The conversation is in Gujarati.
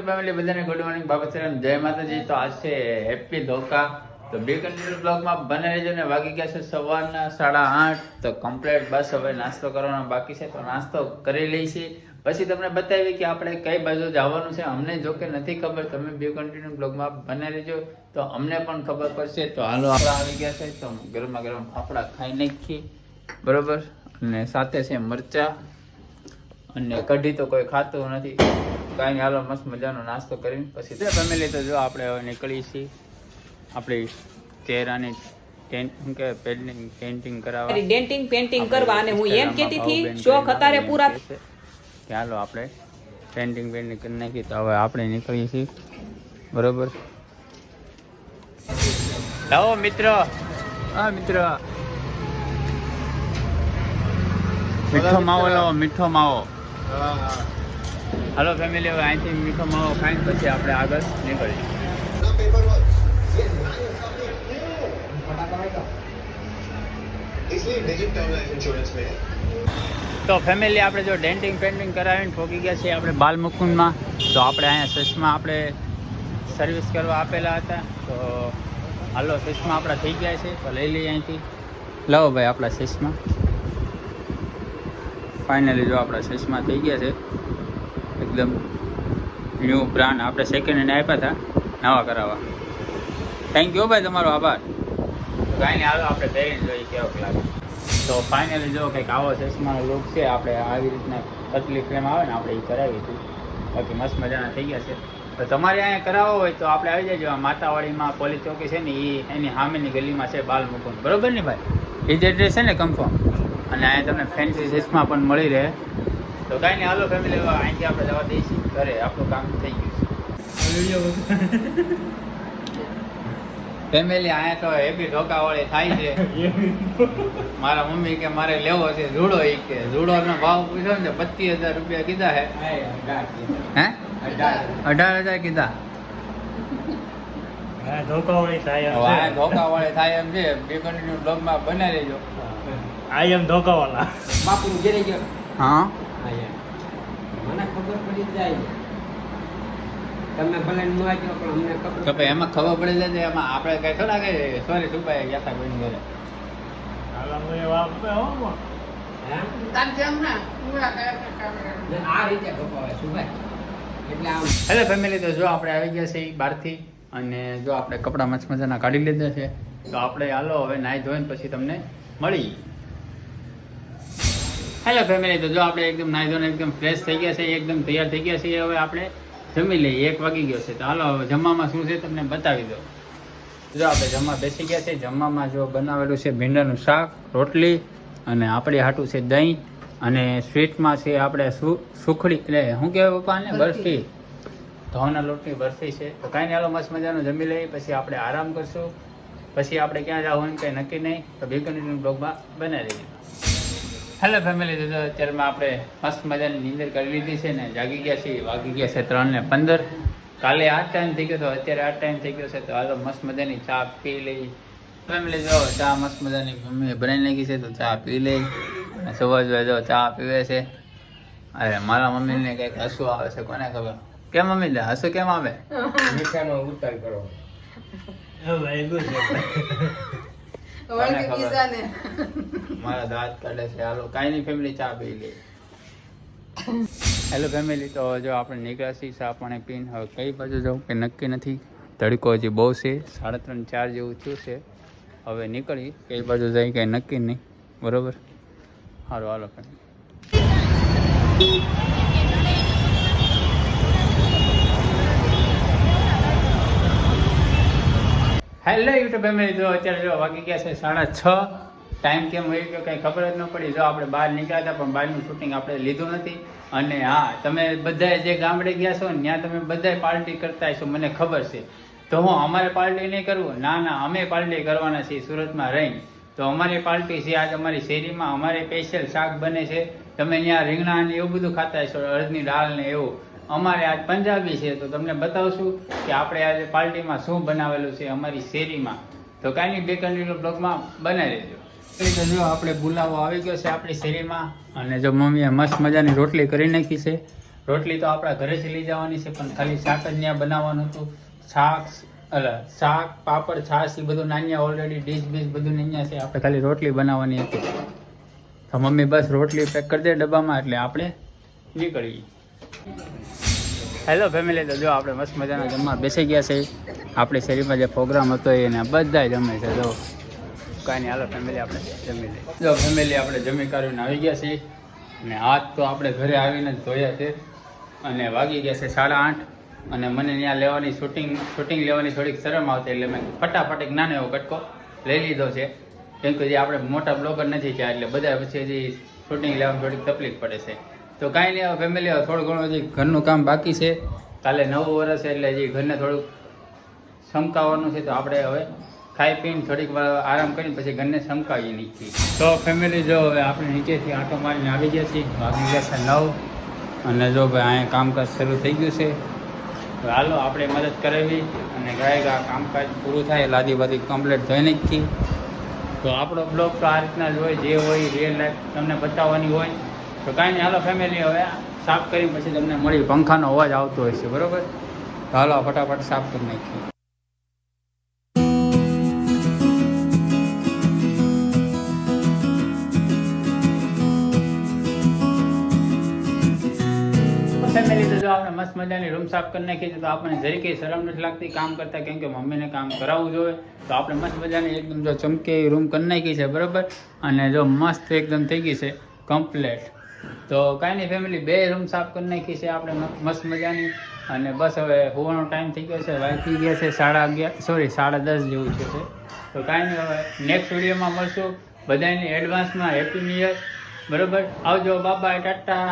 ફેમિલી બધાને ગુડ મોર્નિંગ, બાબા સલામ, જય માતાજી. તો આજ છે હેપી ધોકા. તો બે કન્ટિન્યુ બ્લોગમાં બને રહેજો ને. વાગી ગયા છે સવારના 8:30. તો કમ્પ્લીટ બસ હવે નાસ્તો કરવાનો બાકી છે, તો નાસ્તો કરી લઈશી. પછી તમને બતાવી કે આપણે કઈ બાજુ જવાનું છે. અમને જો કે નથી ખબર, તમે બે કન્ટિન્યુ બ્લોગમાં બને રહેજો તો અમને પણ ખબર પડશે. તો હાલો, આપણા આવી ગયા છે તો ગરમા ગરમ ફાફડા ખાઈ નાખીએ, બરોબર. અને સાથે છે મરચા અને કઢી. તો કોઈ ખાતું નથી, કાંઈ હાલો મસ્ત મજાનો નાસ્તો કરીને પછી ફેમિલી તો જો આપણે હવે નીકળી છીએ આપણી ચહેરાની પેન્ટિંગ કરાવવા, પેન્ટિંગ કરવા. અને હું એમ કહેતી હતી શોખ અત્યારે પૂરા કે હાલો આપણે પેન્ટિંગ કરી નાખી. તો હવે આપણે નીકળીએ છીએ, બરોબર. લાવો મિત્ર, હા મિત્ર, મીઠો માવો લાવો, મીઠો માવો. હાલો ફેમિલી, હવે અહીંથી મીઠો માવો ખાઈને પછી આપણે આગળ નીકળીએ. તો ફેમિલી આપણે જો ડેન્ટિંગ પેન્ટિંગ કરાવીને પહોંચી ગયા છીએ આપણે બાલ મુકુંદમાં. તો આપણે અહીંયા ચશ્મા આપણે સર્વિસ કરવા આપેલા હતા. તો હાલો ચશ્મા આપણા થઈ ગયા છે, તો લઈ લઈએ અહીંથી. લાવો ભાઈ આપણા ચશ્મા. ફાઇનલી જો આપણા ચશ્મા થઈ ગયા છે એકદમ ન્યૂ બ્રાન્ડ. આપણે સેકન્ડ હેન્ડ આપ્યા હતા નવા કરાવવા. થેન્ક યુ ભાઈ, તમારો આભાર. કાંઈ નહીં, હાલો આપણે પહેરીને જોઈએ કેવો લાગે. તો ફાઇનલી જો કંઈક આવો ચશ્માનો લુક છે. આપણે આવી રીતના પતલી ફ્રેમ આવે ને આપણે એ કરાવી હતી. બાકી મસ્ત મજાના થઈ ગયા છે. તો તમારે અહીંયા કરાવવો હોય તો આપણે આવી જજો. માતાવાડીમાં પોલીસ ચોકી છે ને, એની સામેની ગલીમાં છે બાલ મુકુંદ, બરોબર ને ભાઈ? એ જ એડ્રેસ છે ને કન્ફર્મ. અને અહીંયા તમને ફેન્સી ચશ્મા પણ મળી રહે. તો કાંઈ નહીં, હાલો ફેમિલી, અહીંથી આપણે જવા દઈએ છીએ ઘરે. આપણું કામ થઈ ગયું છે. ફેમિલી અહીંયા તો હેપી ધોકાવાળી થાય છે. મારા મમ્મી કે મારે લેવો છે જુડો. એ કે જુડોનો ભાવ પૂછ્યો ને 25,000 રૂપિયા કીધા હે. હે 18,000 કીધા. ધોકાવાળી થાય એમ છે. બે કન્ટિન્યુ બ્લોગમાં બનાવી લેજો. આઈ એમ ધોકાવાળા. બાપુ ઘરે ગયો. હા, મને ખબર પડી જાય. તમે ભલે ન આવ્યો પણ અમને ખબર. તો ભાઈ એમાં ખબર પડી જાય. એમાં આપણે કઈ થોડા કે સોરી છુપાય ગયા હતા કોઈ ઘરે. આ રીતે કપાવે શું ભાઈ? એટલે આમ હેલો ફેમિલી, તો જો આપણે આવી ગયા છે બહારથી. અને જો આપણે કપડાં મસ્ત મજાના કાઢી લીધા છે. તો આપણે હાલો હવે નાહી ધોઈને પછી તમને મળી. હેલો ફેમિલી, તો જો આપણે એકદમ નાહી ધોઈને એકદમ ફ્રેશ થઈ ગયા છે, એકદમ તૈયાર થઈ ગયા છીએ. હવે આપણે જમી લઈએ. 1 વાગી ગયો છે. તો હાલો હવે જમવામાં શું છે તમને બતાવી દો. જો આપણે જમવા બેસી ગયા છે. જમવામાં જો બનાવેલું છે ભીંડાનું શાક, રોટલી, અને આપણી હાટું છે દહીં, અને સ્વીટમાં છે આપણે સુખડી, એટલે શું કહેવાય પપ્પા ને, બરફી, ઘઉંના લોટની બરફી છે. તો કાંઈ નહીં, હાલો મસ્ત મજાનું જમી લઈએ, પછી આપણે આરામ કરશું. પછી આપણે ક્યાં જવું એમ કંઈ નક્કી નહીં. તો બે કન્ટિન્યુ બ્લોગમાં બનાવી રહીએ. હેલો ફેમિલી, તો અત્યારમાં આપણે મસ્ત મજાની નીંદર કરી લીધી છે ને જાગી ગયા છીએ. વાગી ગયા છે 3:15. કાલે આ ટાઈમ થઈ ગયો તો અત્યારે આ ટાઈમ થઈ ગયો છે. તો હાલો મસ્ત મજાની ચા પી લઈ. ફેમિલી જો ચા મસ્ત મજાની મમ્મીએ બનાવી નાખી છે, તો ચા પી લઈ. અને સુભાષભાઈ જો ચા પીવે છે. અરે મારા મમ્મીને કંઈક હસવું આવે છે, કોને ખબર કેમ મમ્મી હસવું કેમ આવે? મીઠાનો ઉતાર કરો. મારા દાંત કાઢે છે. હાલો કાંઈ નહીં ફેમિલી, ચા પી લઈએ. હેલો ફેમિલી, તો જો આપણે નીકળ્યા છીએ ચા પાણી પીને. હવે કઈ બાજુ જવું કે નક્કી નથી. તડકો હજી બહુ છે, 3:30-4 જેવું થયું છે. હવે નીકળી કઈ બાજુ જાય કંઈ નક્કી નહીં, બરોબર. સારું હાલો ફેમિલી. હેલો યુટ્યુબ ફેમિલી, જો અત્યારે જો વાગી ગયા છે 6:30. ટાઈમ કેમ હોય ગયો કંઈ ખબર જ ન પડી. જો આપણે બહાર નીકળ્યા હતા પણ બહારનું શૂટિંગ આપણે લીધું નથી. અને હા, તમે બધાએ જે ગામડે ગયા છો ને ત્યાં તમે બધાએ પાર્ટી કરતા હશો, મને ખબર છે. તો હું અમારે પાર્ટી નહીં કરવું? ના, અમે પાર્ટી કરવાના છીએ સુરતમાં રહીને. તો અમારી પાર્ટી છે આજ અમારી શેરીમાં. અમારે સ્પેશિયલ શાક બને છે. તમે ત્યાં રીંગણા ને એવું બધું ખાતા હશો, અડદની દાળ ને એવું. અમારે આજ પંજાબી છે. તો તમને બતાવશું કે આપણે આજે પાર્ટીમાં શું બનાવેલું છે અમારી શેરીમાં. તો કાંઈ નહીં, બે કન્ટિન્યુ બ્લોગમાં બનાવી દેજો. તો જો આપણે બોલાવો આવી ગયો છે આપણી શેરીમાં અને જો મમ્મીએ મસ્ત મજાની રોટલી કરી નાખી છે. રોટલી તો આપણા ઘરેથી લઈ જવાની છે પણ ખાલી શાક જ ત્યાં બનાવવાનું હતું. શાક પાપડ છાશ એ બધું નાન્યા ઓલરેડી ડીશ બીશ બધું અહીંયા છે. આપણે ખાલી રોટલી બનાવવાની હતી તો મમ્મી બસ રોટલી પેક કરી દે ડબ્બામાં એટલે આપણે નીકળીએ. હેલો ફેમિલી, તો જો આપણે મસ્ત મજાના જમવા બેસી ગયા છે. આપણી શેરીમાં જે પ્રોગ્રામ હતો એને બધા જમે છે. જો કાંઈ નહીં, હાલો ફેમિલી આપણે જમી લઈએ. જો ફેમિલી આપણે જમી કરીને આવી ગયા છીએ અને હાથ તો આપણે ઘરે આવીને જ ધોયા છે અને વાગી ગયા છે 8:30 અને મને ત્યાં લેવાની શૂટિંગ લેવાની થોડીક શરમ આવતી એટલે મેં ફટાફટ એક નાનો એવો કટકો લઈ લીધો છે. કેમ કે જે આપણે મોટા બ્લોગર નથી ત્યાં એટલે બધા પછી હજી શૂટિંગ લેવામાં થોડીક તકલીફ પડે છે. તો કાંઈ નહીં, હવે ફેમિલી થોડું ઘણું હજી ઘરનું કામ બાકી છે. કાલે 9 વર્ષ એટલે હજી ઘરને થોડુંક સમકાવવાનું છે તો આપણે હવે ખાઈ પીને થોડીક વાર આરામ કરીને પછી ઘરને સમકાવી નાખીએ. તો ફેમિલી જો હવે આપણે નીચેથી આંટો મારીને આવી ગયા છીએ. વાગી ગયા છે 9 અને જો ભાઈ અહીંયા કામકાજ શરૂ થઈ ગયું છે. હાલો આપણે મદદ કરાવી અને ગાય કામકાજ પૂરું થાય લાદી બાદી કમ્પ્લીટ થઈ નાખી. તો આપણો બ્લોગ તો આ રીતના જ હોય, જે હોય રિયલ લાઈફ તમને બતાવવાની હોય. તો કાંઈ નહીં, હાલો ફેમિલી હવે સાફ કરી પછી તમને મળી. પંખાનો અવાજ આવતો હોય છે બરાબર, તો હાલો ફટાફટ સાફ કરી નાખીએ. ફેમિલી તો જો આપણે મસ્ત મજાની રૂમ સાફ કરી નાખી છે તો આપણને જરી કંઈ શરમ નથી લાગતી કામ કરતા, કેમ કે મમ્મીને કામ કરાવવું જોઈએ. તો આપણે મસ્ત મજાની એકદમ જો ચમકે રૂમ કરી નાખી છે બરાબર અને જો મસ્ત એકદમ થઈ ગઈ છે કમ્પ્લેટ. તો કાંઈ નહીં ફેમિલી, 2 રૂમ સાફ કરી નાખી છે આપણે મસ્ત મજાની અને બસ હવે હોવાનો ટાઈમ થઈ ગયો છે. વાગી ગયા છે 10:30 જેવું છે. તો કાંઈ નહીં, હવે નેક્સ્ટ વિડીયોમાં મળશું. બધાને એડવાન્સમાં હેપી ન્યૂ યર બરાબર. આવજો, બાય બાય, ટાટા.